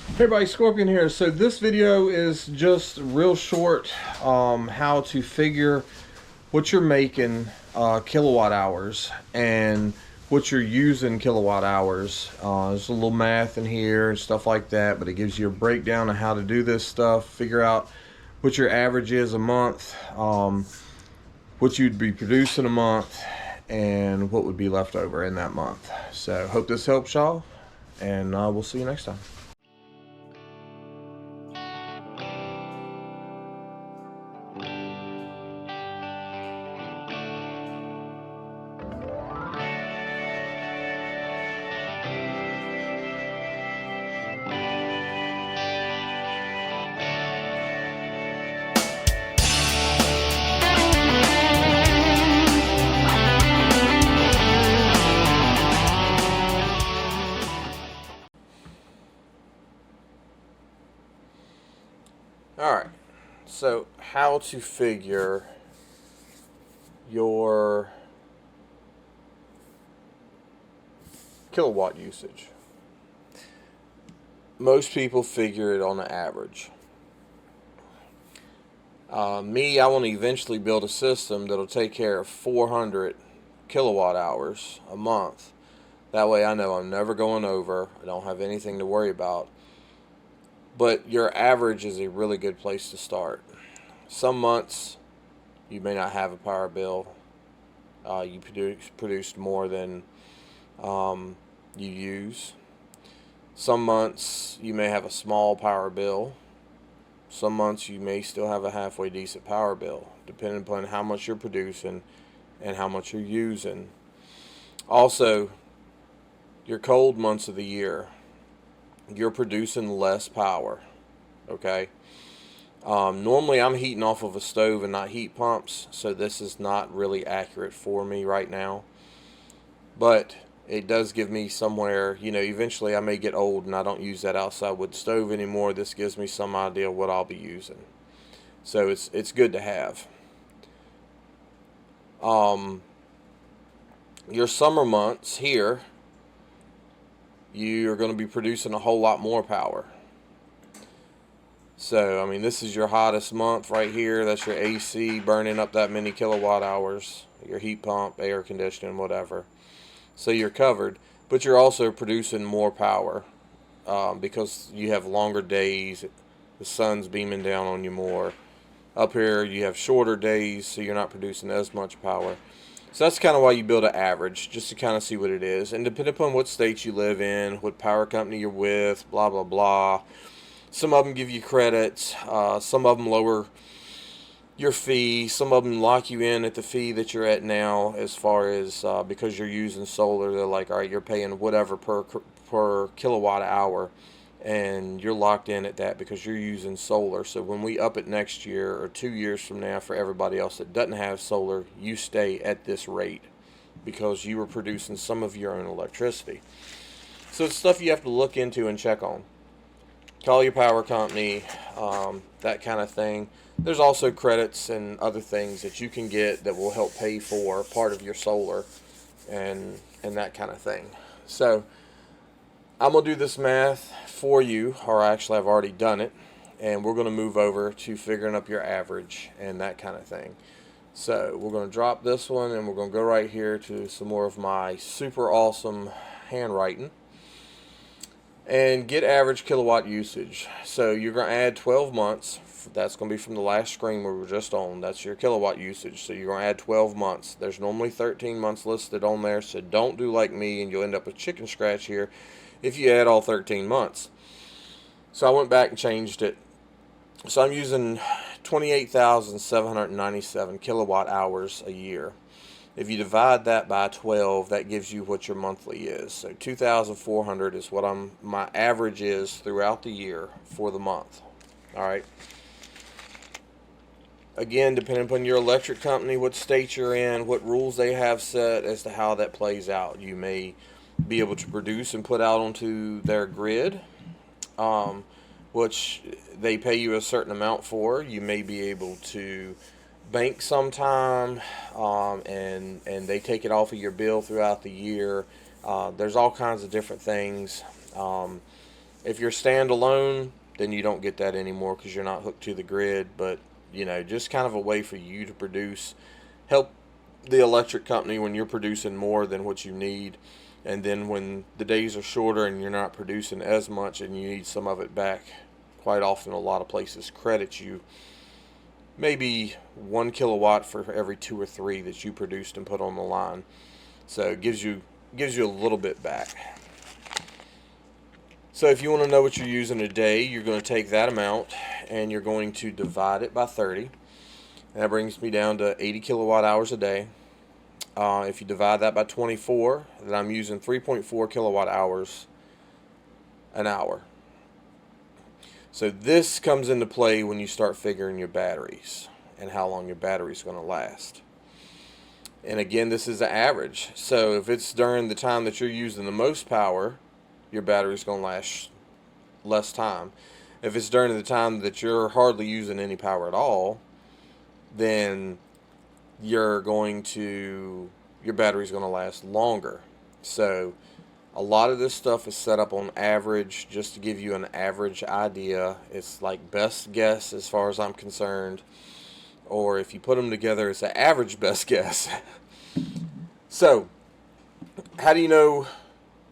Hey everybody, Scorpion here. So this video is just real short, how to figure what you're making kilowatt hours and what you're using kilowatt hours. There's a little math in here and stuff like that, but it gives you a breakdown of how to do this stuff, figure out what your average is a month, what you'd be producing a month, and what would be left over in that month. So hope this helps y'all, and we'll see you next time. Alright, so how to figure your kilowatt usage. Most people figure it on the average. Me, I want to eventually build a system that'll take care of 400 kilowatt hours a month. That way I know I'm never going over. I don't have anything to worry about. But your average is a really good place to start. Some months you may not have a power bill. You produced more than you use. Some months you may have a small power bill. Some months you may still have a halfway decent power bill, depending upon how much you're producing and how much you're using. Also, your cold months of the year, you're producing less power. Okay. Normally I'm heating off of a stove and not heat pumps, so this is not really accurate for me right now. But it does give me somewhere, eventually I may get old and I don't use that outside wood stove anymore. This gives me some idea of what I'll be using. So it's good to have. Your summer months here, you're going to be producing a whole lot more power. So, I mean, this is your hottest month right here. That's your AC burning up that many kilowatt hours, your heat pump, air conditioning, whatever. So you're covered, but you're also producing more power because you have longer days. The sun's beaming down on you more. Up here, you have shorter days, so you're not producing as much power. So that's kind of why you build an average, just to kind of see what it is. And depending upon what state you live in, what power company you're with, blah, blah, blah. Some of them give you credits. Some of them lower your fee. Some of them lock you in at the fee that you're at now, as far as because you're using solar. They're like, all right, you're paying whatever per kilowatt hour, and you're locked in at that because you're using solar. So when we up it next year or 2 years from now for everybody else that doesn't have solar, you stay at this rate because you were producing some of your own electricity. So it's stuff you have to look into and check on. Call your power company, that kind of thing. There's also credits and other things that you can get that will help pay for part of your solar and that kind of thing. So I'm going to do this math for you, or actually I've already done it, and we're going to move over to figuring up your average and that kind of thing. So we're going to drop this one and we're going to go right here to some more of my super awesome handwriting and get average kilowatt usage. So you're going to add 12 months. That's going to be from the last screen we were just on. That's your kilowatt usage. So you're going to add 12 months. There's normally 13 months listed on there, so don't do like me and you'll end up with chicken scratch here if you add all 13 months. So I went back and changed it. So I'm using 28,797 kilowatt hours a year. If you divide that by 12, that gives you what your monthly is. So 2,400 is what my average is throughout the year for the month. All right. Again, depending upon your electric company, what state you're in, what rules they have set as to how that plays out. You may be able to produce and put out onto their grid, which they pay you a certain amount for. You may be able to bank sometime, and they take it off of your bill throughout the year. There's all kinds of different things. If you're standalone, then you don't get that anymore because you're not hooked to the grid. But just kind of a way for you to produce, help the electric company when you're producing more than what you need. And then when the days are shorter and you're not producing as much and you need some of it back, quite often a lot of places credit you maybe 1 kilowatt for every 2 or 3 that you produced and put on the line. So it gives you a little bit back. So if you want to know what you're using a day, you're going to take that amount and you're going to divide it by 30. And that brings me down to 80 kilowatt hours a day. If you divide that by 24, then I'm using 3.4 kilowatt hours an hour. So this comes into play when you start figuring your batteries and how long your battery is going to last. And again, this is the average. So if it's during the time that you're using the most power, your battery is going to last less time. If it's during the time that you're hardly using any power at all, then your battery is going to last longer. So a lot of this stuff is set up on average just to give you an average idea. It's like best guess as far as I'm concerned. Or if you put them together, it's an average best guess. So how do you know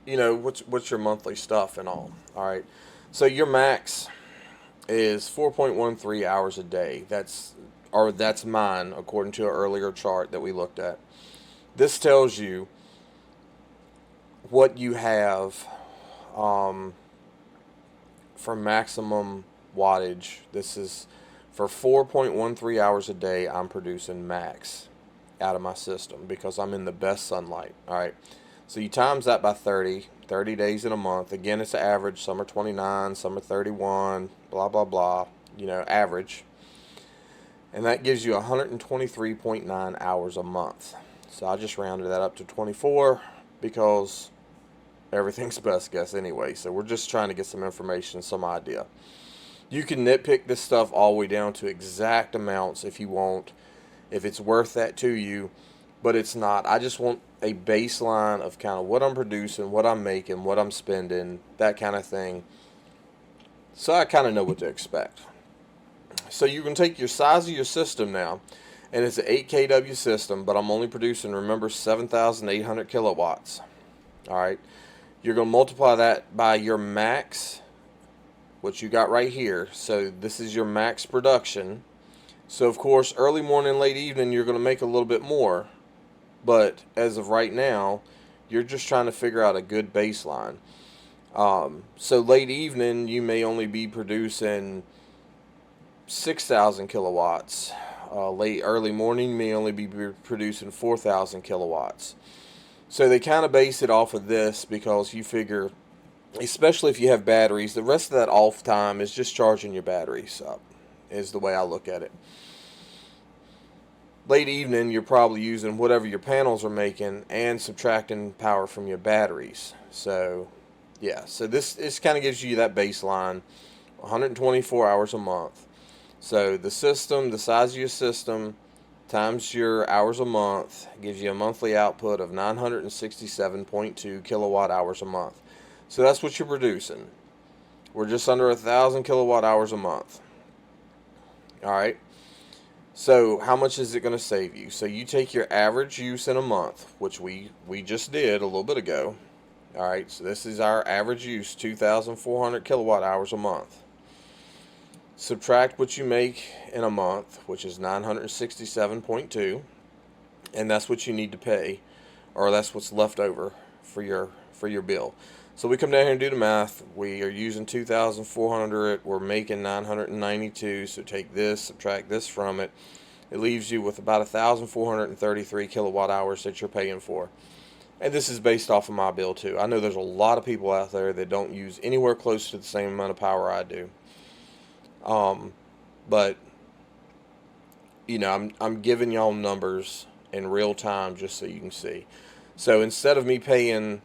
what's your monthly stuff and all? All right. So your max is 4.13 hours a day. That's mine according to an earlier chart that we looked at. This tells you what you have for maximum wattage. This is for 4.13 hours a day. I'm producing max out of my system because I'm in the best sunlight. All right. So you times that by 30 days in a month. Again, it's an average. Some are 29, some are 31, blah, blah, blah, average. And that gives you 123.9 hours a month. So I just rounded that up to 24 because everything's best guess anyway. So we're just trying to get some information, some idea. You can nitpick this stuff all the way down to exact amounts if you want, if it's worth that to you. But it's not. I just want a baseline of kind of what I'm producing, what I'm making, what I'm spending, that kind of thing. So I kind of know what to expect. So you can take your size of your system now, and it's an 8 kW system, but I'm only producing, remember, 7,800 kilowatts. All right. You're going to multiply that by your max, what you got right here. So this is your max production. So, of course, early morning, late evening, you're going to make a little bit more. But as of right now, you're just trying to figure out a good baseline. So late evening, you may only be producing 6,000 kilowatts. Early morning, you may only be producing 4,000 kilowatts. So they kind of base it off of this because you figure, especially if you have batteries, the rest of that off time is just charging your batteries up, is the way I look at it. Late evening, you're probably using whatever your panels are making and subtracting power from your batteries. So, yeah. So this kind of gives you that baseline, 124 hours a month. So the system, the size of your system, times your hours a month, gives you a monthly output of 967.2 kilowatt hours a month. So that's what you're producing. We're just under 1,000 kilowatt hours a month. All right. So how much is it going to save you? So you take your average use in a month, which we just did a little bit ago. All right, so this is our average use, 2,400 kilowatt hours a month. Subtract what you make in a month, which is 967.2, and that's what you need to pay, or that's what's left over for your bill. So we come down here and do the math. We are using 2,400. We're making 992. So take this, subtract this from it. It leaves you with about 1,433 kilowatt hours that you're paying for. And this is based off of my bill too. I know there's a lot of people out there that don't use anywhere close to the same amount of power I do. But I'm giving y'all numbers in real time just so you can see. So instead of me paying,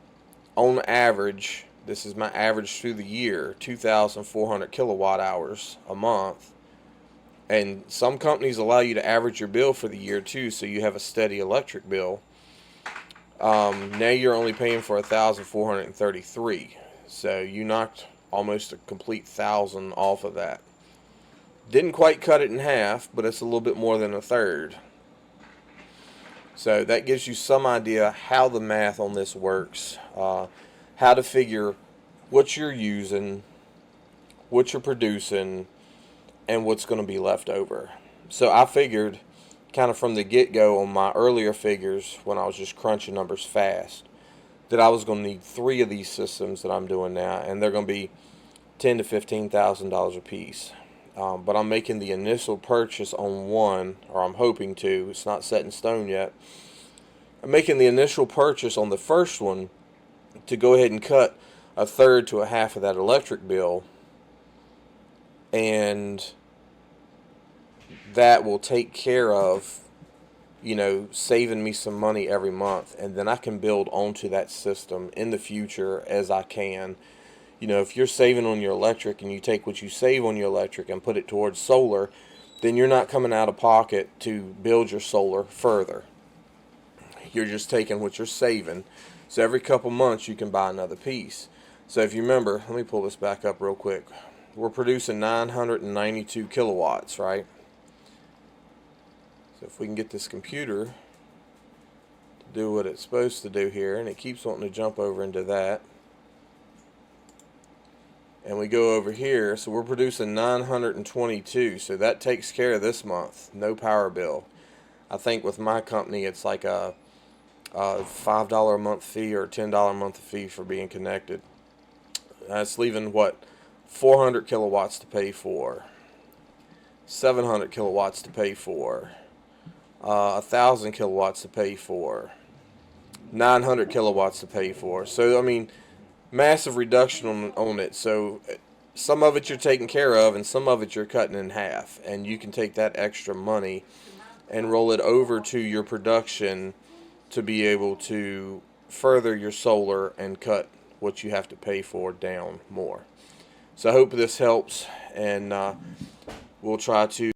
on average, this is my average through the year, 2,400 kilowatt hours a month. And some companies allow you to average your bill for the year too, so you have a steady electric bill. Now you're only paying for 1,433. So you knocked almost a complete 1,000 off of that. Didn't quite cut it in half, but it's a little bit more than a third. So that gives you some idea how the math on this works, how to figure what you're using, what you're producing, and what's going to be left over. So I figured kind of from the get-go on my earlier figures when I was just crunching numbers fast that I was going to need 3 of these systems that I'm doing now, and they're going to be $10,000 to $15,000 a piece. But I'm making the initial purchase on one, or I'm hoping to. It's not set in stone yet. I'm making the initial purchase on the first one to go ahead and cut a third to a half of that electric bill, and that will take care of, saving me some money every month, and then I can build onto that system in the future as I can. If you're saving on your electric and you take what you save on your electric and put it towards solar, then you're not coming out of pocket to build your solar further. You're just taking what you're saving. So every couple months you can buy another piece. So if you remember, let me pull this back up real quick. We're producing 992 kilowatts, right? So if we can get this computer to do what it's supposed to do here, and it keeps wanting to jump over into that. And we go over here, so we're producing 922, so that takes care of this month. No power bill. I think with my company it's like a $5 a month fee or a $10 a month fee for being connected. That's leaving, 400 kilowatts to pay for, 700 kilowatts to pay for, 1,000 kilowatts to pay for, 900 kilowatts to pay for. So, I mean, massive reduction on it. So some of it you're taking care of and some of it you're cutting in half, and you can take that extra money and roll it over to your production to be able to further your solar and cut what you have to pay for down more. So I hope this helps, and we'll try to